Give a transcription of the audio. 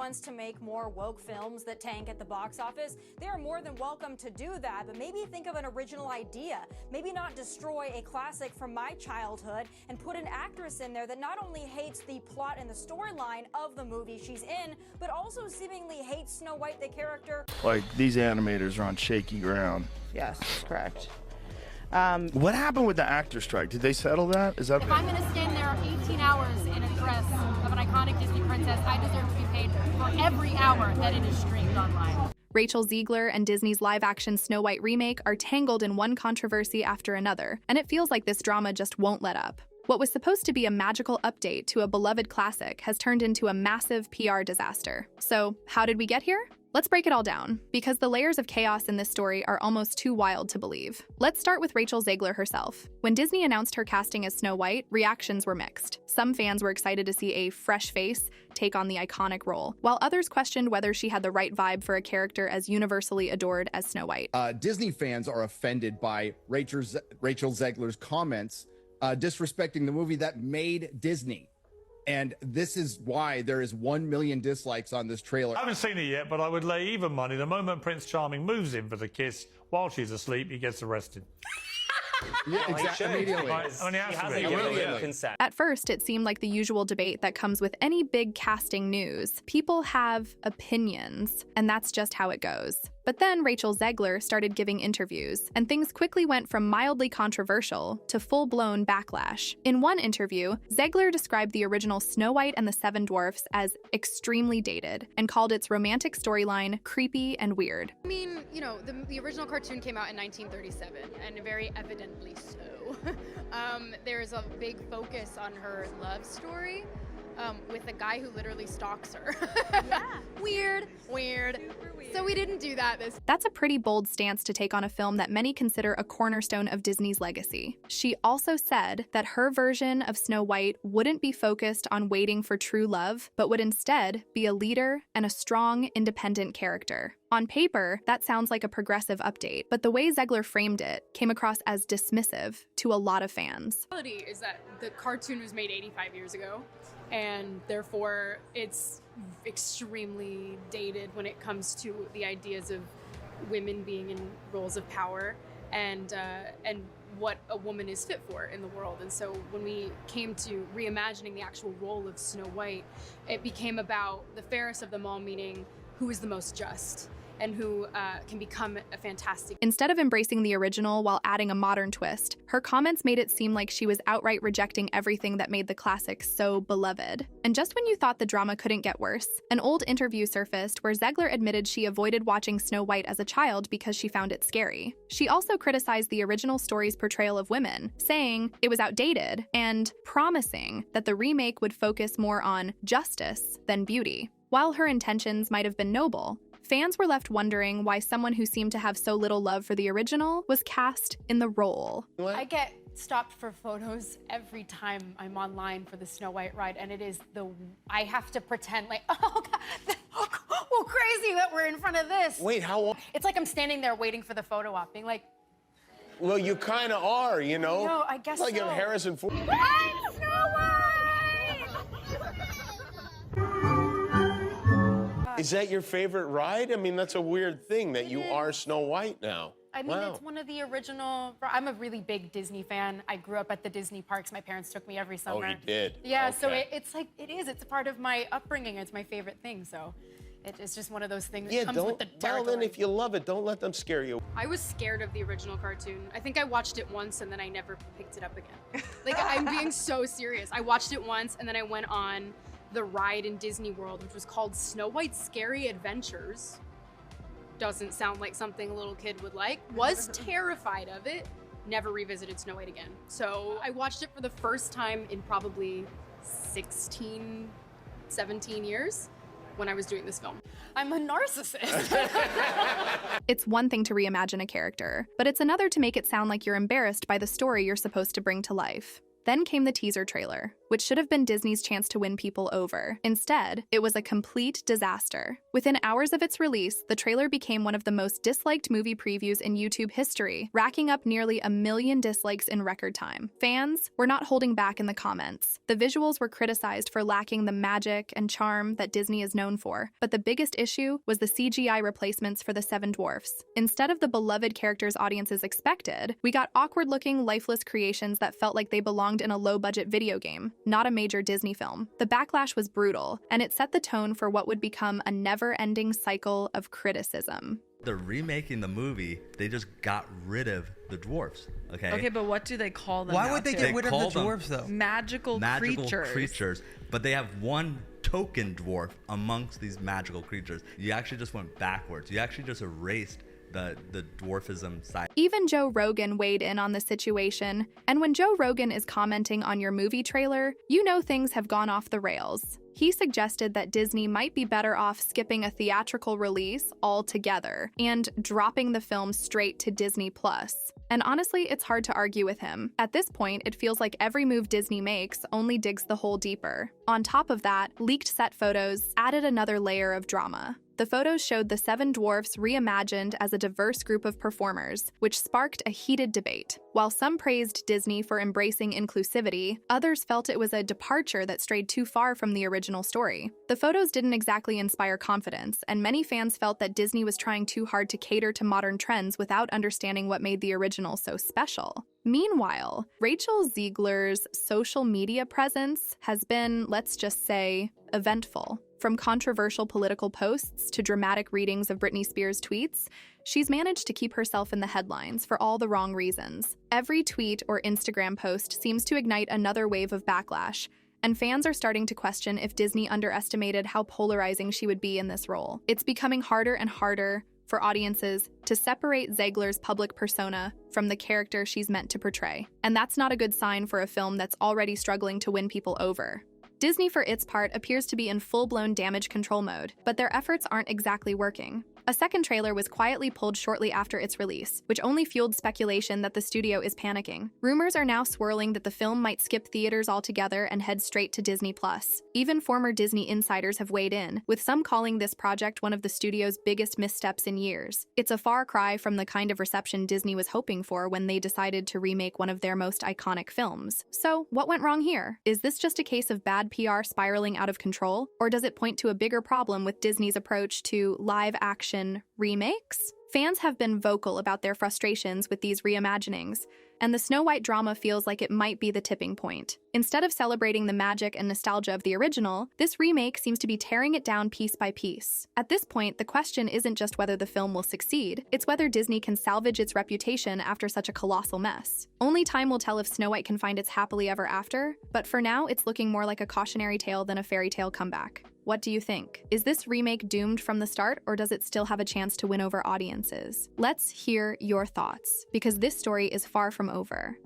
wants to make more woke films that tank at the box office, they are more than welcome to do that, but maybe think of an original idea. Maybe not destroy a classic from my childhood and put an actress in there that not only hates the plot and the storyline of the movie she's in, but also seemingly hates Snow White the character. Like, these animators are on shaky ground. Yes, correct. What happened with the actor strike? Did they settle that? Is that? If I'm going to stand there 18 hours in a dress of an iconic Disney princess, I deserve to be paid for every hour that it is streamed online. Rachel Zegler and Disney's live-action Snow White remake are tangled in one controversy after another, and it feels like this drama just won't let up. What was supposed to be a magical update to a beloved classic has turned into a massive PR disaster. So, how did we get here? Let's break it all down, because the layers of chaos in this story are almost too wild to believe. Let's start with Rachel Zegler herself. When Disney announced her casting as Snow White, reactions were mixed. Some fans were excited to see a fresh face take on the iconic role, while others questioned whether she had the right vibe for a character as universally adored as Snow White. Disney fans are offended by Rachel Zegler's comments disrespecting the movie that made Disney. And this is why there is 1 million dislikes on this trailer. I haven't seen it yet, but I would lay even money. The moment Prince Charming moves in for the kiss while she's asleep, he gets arrested. Yeah, exactly. Immediately. At first, it seemed like the usual debate that comes with any big casting news. People have opinions, and that's just how it goes. But then Rachel Zegler started giving interviews, and things quickly went from mildly controversial to full-blown backlash. In one interview, Zegler described the original Snow White and the Seven Dwarfs as extremely dated, and called its romantic storyline creepy and weird. I mean, you know, the original cartoon came out in 1937, and very evidently so. There's a big focus on her love story. With a guy who literally stalks her. Yeah. Weird. So we didn't do that this. That's a pretty bold stance to take on a film that many consider a cornerstone of Disney's legacy. She also said that her version of Snow White wouldn't be focused on waiting for true love, but would instead be a leader and a strong, independent character. On paper, that sounds like a progressive update, but the way Zegler framed it came across as dismissive to a lot of fans. The reality is that the cartoon was made 85 years ago, and therefore it's extremely dated when it comes to the ideas of women being in roles of power and what a woman is fit for in the world. And so when we came to reimagining the actual role of Snow White, it became about the fairest of them all, meaning who is the most just and who can become a fantastic. Instead of embracing the original while adding a modern twist, her comments made it seem like she was outright rejecting everything that made the classic so beloved. And just when you thought the drama couldn't get worse, an old interview surfaced where Zegler admitted she avoided watching Snow White as a child because she found it scary. She also criticized the original story's portrayal of women, saying it was outdated and promising that the remake would focus more on justice than beauty. While her intentions might have been noble, fans were left wondering why someone who seemed to have so little love for the original was cast in the role. I get stopped for photos every time I'm online for the Snow White ride, and it is I have to pretend like, oh God, well, crazy that we're in front of this. Wait, how long? It's like I'm standing there waiting for the photo op, being like, well, you kind of are, you know? No, I guess it's like so. if Harrison Ford. I'm Snow White! Is that your favorite ride? I mean, that's a weird thing that you are Snow White now. I mean, It's one of the original. I'm a really big Disney fan. I grew up at the Disney parks. My parents took me every summer. Oh, you did? Yeah, okay. so it's like, it's a part of my upbringing. It's my favorite thing, so it's just one of those things that comes with the territory. Well, then if you love it, don't let them scare you. I was scared of the original cartoon. I think I watched it once and then I never picked it up again. Like, I'm being so serious. I watched it once and then I went on the ride in Disney World, which was called Snow White's Scary Adventures. Doesn't sound like something a little kid would like. Was terrified of it. Never revisited Snow White again. So I watched it for the first time in probably 16, 17 years when I was doing this film. I'm a narcissist. It's one thing to reimagine a character, but it's another to make it sound like you're embarrassed by the story you're supposed to bring to life. Then came the teaser trailer, which should have been Disney's chance to win people over. Instead, it was a complete disaster. Within hours of its release, the trailer became one of the most disliked movie previews in YouTube history, racking up nearly 1 million dislikes in record time. Fans were not holding back in the comments. The visuals were criticized for lacking the magic and charm that Disney is known for, but the biggest issue was the CGI replacements for the Seven Dwarfs. Instead of the beloved characters audiences expected, we got awkward-looking, lifeless creations that felt like they belonged in a low-budget video game, not a major Disney film. The backlash was brutal, and it set the tone for what would become a never-ending cycle of criticism. They're remaking the movie, they just got rid of the dwarfs, okay? Okay, but what do they call them? Why now, would they too? get rid of the dwarves, though? Magical creatures. But they have one token dwarf amongst these magical creatures. You actually just went backwards. You actually just erased the dwarfism side. Even Joe Rogan weighed in on the situation, and when Joe Rogan is commenting on your movie trailer, you know things have gone off the rails. He suggested that Disney might be better off skipping a theatrical release altogether and dropping the film straight to Disney+. And honestly, it's hard to argue with him. At this point, it feels like every move Disney makes only digs the hole deeper. On top of that, leaked set photos added another layer of drama. The photos showed the Seven Dwarfs reimagined as a diverse group of performers, which sparked a heated debate. While some praised Disney for embracing inclusivity, others felt it was a departure that strayed too far from the original story. The photos didn't exactly inspire confidence, and many fans felt that Disney was trying too hard to cater to modern trends without understanding what made the original so special. Meanwhile, Rachel Zegler's social media presence has been, let's just say, eventful. From controversial political posts to dramatic readings of Britney Spears' tweets, she's managed to keep herself in the headlines for all the wrong reasons. Every tweet or Instagram post seems to ignite another wave of backlash, and fans are starting to question if Disney underestimated how polarizing she would be in this role. It's becoming harder and harder for audiences to separate Zegler's public persona from the character she's meant to portray. And that's not a good sign for a film that's already struggling to win people over. Disney, for its part, appears to be in full-blown damage control mode, but their efforts aren't exactly working. A second trailer was quietly pulled shortly after its release, which only fueled speculation that the studio is panicking. Rumors are now swirling that the film might skip theaters altogether and head straight to Disney+. Even former Disney insiders have weighed in, with some calling this project one of the studio's biggest missteps in years. It's a far cry from the kind of reception Disney was hoping for when they decided to remake one of their most iconic films. So, what went wrong here? Is this just a case of bad PR spiraling out of control, or does it point to a bigger problem with Disney's approach to live-action remakes? Fans have been vocal about their frustrations with these reimaginings, and the Snow White drama feels like it might be the tipping point. Instead of celebrating the magic and nostalgia of the original, this remake seems to be tearing it down piece by piece. At this point, the question isn't just whether the film will succeed, it's whether Disney can salvage its reputation after such a colossal mess. Only time will tell if Snow White can find its happily ever after, but for now, it's looking more like a cautionary tale than a fairy tale comeback. What do you think? Is this remake doomed from the start, or does it still have a chance to win over audiences? Let's hear your thoughts, because this story is far from over.